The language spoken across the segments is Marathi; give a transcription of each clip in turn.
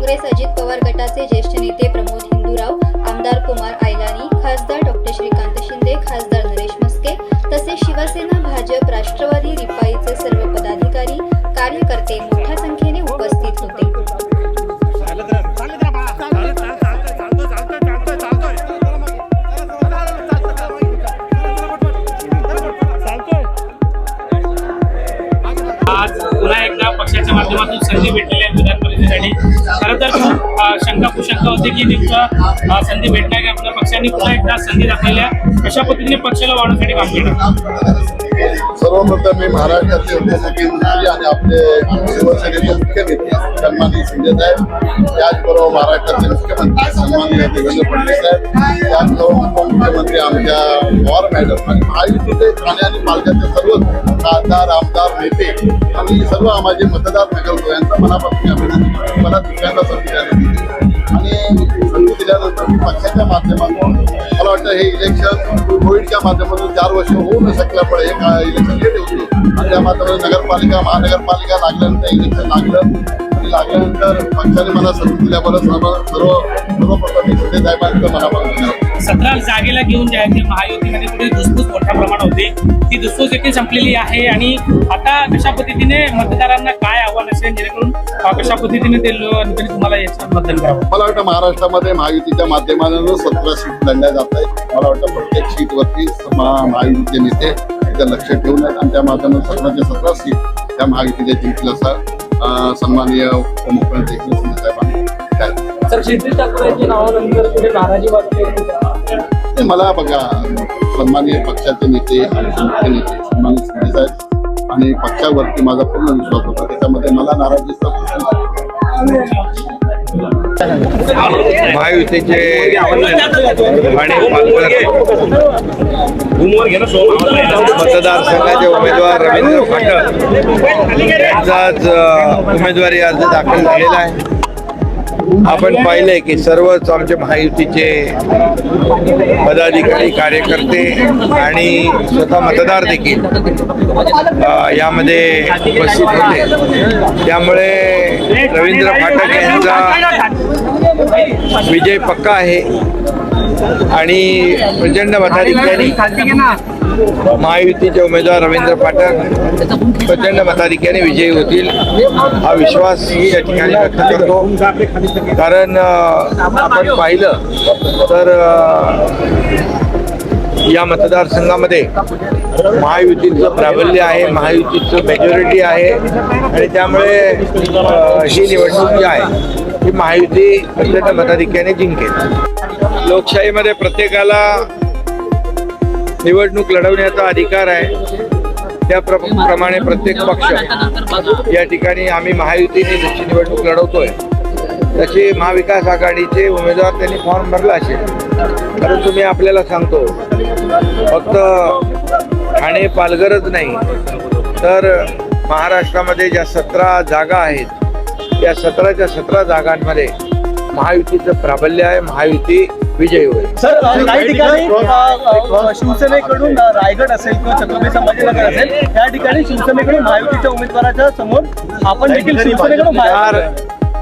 काँग्रेस अजित पवार गटाचे ज्येष्ठ नेते प्रमोद हिंदूराव, आमदार कुमार आयलानी, खासदार डॉक्टर श्रीकांत शिंदे, खासदार नरेश मस्के तसेच शिवसेना, भाजप, राष्ट्रवादी, रिपाईचे सर्व पदाधिकारी, कार्यकर्ते मोठ्या संख्येने उपस्थित होते. आज पुन्हा एकदा पक्षाच्या माध्यमातून संधी भेटलेली आहे विधान परिषदेसाठी. खरं तर शंका कुशंका होती की नेमकं संधी भेटणार की आपल्या पक्षाने पुन्हा एकदा संधी दाखवल्या, कशा पद्धतीने पक्षाला वाढवण्यासाठी काम केलं. सर्वप्रथम मी महाराष्ट्राचे उपमुख्यमंत्री आणि आपले शिवसेनेचे मुख्य नेते सन्माननीय शिंदे साहेब, त्याचबरोबर महाराष्ट्राचे मुख्यमंत्री सन्माननीय देवेंद्र फडणवीस साहेब, त्याचबरोबर उपमुख्यमंत्री आमच्या पवार मॅडम आणि महायुतीचे ठाणे आणि पालघरचे सर्व खासदार, आमदार, नेते आणि सर्व माझे मतदार नगरसेवक यांचं मनापासून अभिनंदन करतो. मला दुसऱ्यांदा संधी आणि संधी दिल्यानंतर पक्षाच्या माध्यमातून मला वाटतं हे इलेक्शन कोविडच्या माध्यमातून 4 वर्ष होऊ न शकल्यामुळे हे इलेक्शन लेट होते आणि त्या माध्यमातून नगरपालिका, महानगरपालिका लागल्यानंतर इलेक्शन लागलं आणि लागल्यानंतर पक्षाने मला संधी दिल्याबरोबर सर्वप्रथम शिंदे साहेबांचं मनापासून 17 जागेला घेऊन जे आहे ते महायुतीमध्ये कुठे धुसफूस मोठ्या प्रमाणात होते, ती धुसफूस देखील संपलेली आहे. आणि आता कशा पद्धतीने मतदारांना काय आव्हान असेल जेणेकरून कशा पद्धतीने ते तुम्हाला याच्यात मतदान करावं. मला वाटतं महाराष्ट्रामध्ये महायुतीच्या माध्यमातून 17 सीट लढल्या जात आहेत. मला वाटतं प्रत्येक सीटवरती महायुतीचे नेते तिथे लक्ष ठेवून आहेत आणि त्या माध्यमातून 17 सीट त्या महायुतीच्या जिंकल्या असं सन्माननीय उपमुख्यमंत्री शिंदे साहेबांनी सर, शिंदे ठाकरेंच्या नावानंतर कुठे नाराजी वाटते? मला बघा, सन्माननीय पक्षाचे नेते आणि मुख्य नेते सन्माननीय शिंदे साहेब आणि पक्षावरती माझा पूर्ण विश्वास होता, त्याच्यामध्ये मला नाराजीचा महायुतीचे आणि मतदारसंघाचे उमेदवार रवींद्र फाटक यांचाच उमेदवारी अर्ज दाखल झालेला आहे. आपण पाहिलंय की सर्वच आमचे महायुतीचे पदाधिकारी, कार्यकर्ते आणि स्वतः मतदार देखील यामध्ये उपस्थित होते. त्यामुळे रवींद्र फाटक यांचा विजय पक्का आहे आणि प्रचंड मताधिक्याने महायुतीचे उमेदवार रवींद्र फाटक प्रचंड मताधिक्याने विजयी होतील हा विश्वास या ठिकाणी व्यक्त करतो. कारण आपण पाहिलं तर या मतदारसंघामध्ये महायुतीचं प्राबल्य आहे, महायुतीचं मेजॉरिटी आहे आणि त्यामुळे ही निवडणूक जी आहे ही महायुती प्रचंड मताधिक्याने जिंकेल. लोकशाहीमध्ये प्रत्येकाला निवडणूक लढवण्याचा अधिकार आहे. त्याप्रमाणे प्रत्येक पक्ष या ठिकाणी आम्ही महायुतीने जशी निवडणूक लढवतोय तशी महाविकास आघाडीचे उमेदवार त्यांनी फॉर्म भरला असेल. परंतु मी आपल्याला सांगतो, फक्त ठाणे पालघरच नाही तर महाराष्ट्रामध्ये ज्या 17 जागा आहेत त्या 17च्या 17 जागांमध्ये महायुतीचं प्राबल्य आहे, महायुती विजयी होईल. सर, काही ठिकाणी शिवसेनेकडून रायगड असेल किंवा छत्रपती संभाजीनगर असेल त्या ठिकाणी शिवसेनेकडून महायुतीच्या उमेदवाराच्या समोर आपण देखील शिवसेनेकडून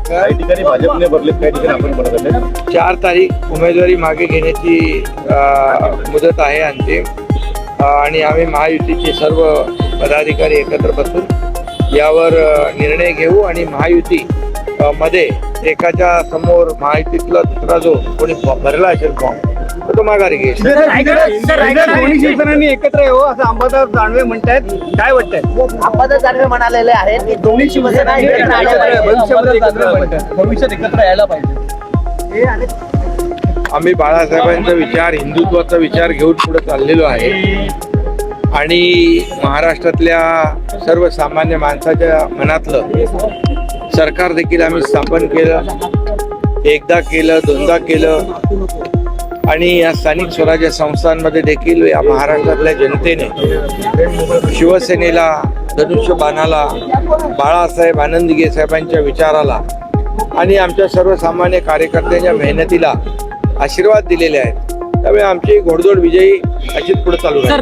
काही ठिकाणी भाजपने भरले, काही ठिकाणी आपण भरले. 4 तारीख उमेदवारी मागे घेण्याची मुदत आहे अंतिम आणि आम्ही महायुतीचे सर्व पदाधिकारी एकत्र बसून यावर निर्णय घेऊ आणि महायुती मध्ये एकाच्या समोर महायुतीतला दुसरा जो कोणी भरला असेल फॉर्म तर तो माघारी घेईल. दोन्ही शिवसेनांनी एकत्र येऊ असं अंबादास दानवे म्हणतायत, काय वाटतंय? अंबादास दानवे म्हणालेले आहेत की दोन्ही शिवसेना भविष्यात एकत्र यायला पाहिजे. आम्ही बाळासाहेबांचा विचार, हिंदुत्वाचा विचार घेऊन पुढे चाललेलो आहे आणि महाराष्ट्रातल्या सर्वसामान्य माणसाच्या मनातलं सरकार देखील आम्ही स्थापन केलं, एकदा केलं, दोनदा केलं आणि या स्थानिक स्वराज्य संस्थांमध्ये देखील या महाराष्ट्रातल्या जनतेने शिवसेनेला, धनुष्यबाणाला, बाळासाहेब आनंदगे साहेबांच्या विचाराला आणि आमच्या सर्वसामान्य कार्यकर्त्यांच्या मेहनतीला आशीर्वाद दिलेले आहेत. त्यामुळे आमची घोडदौड विजयी अशीच पुढे चालू आहे.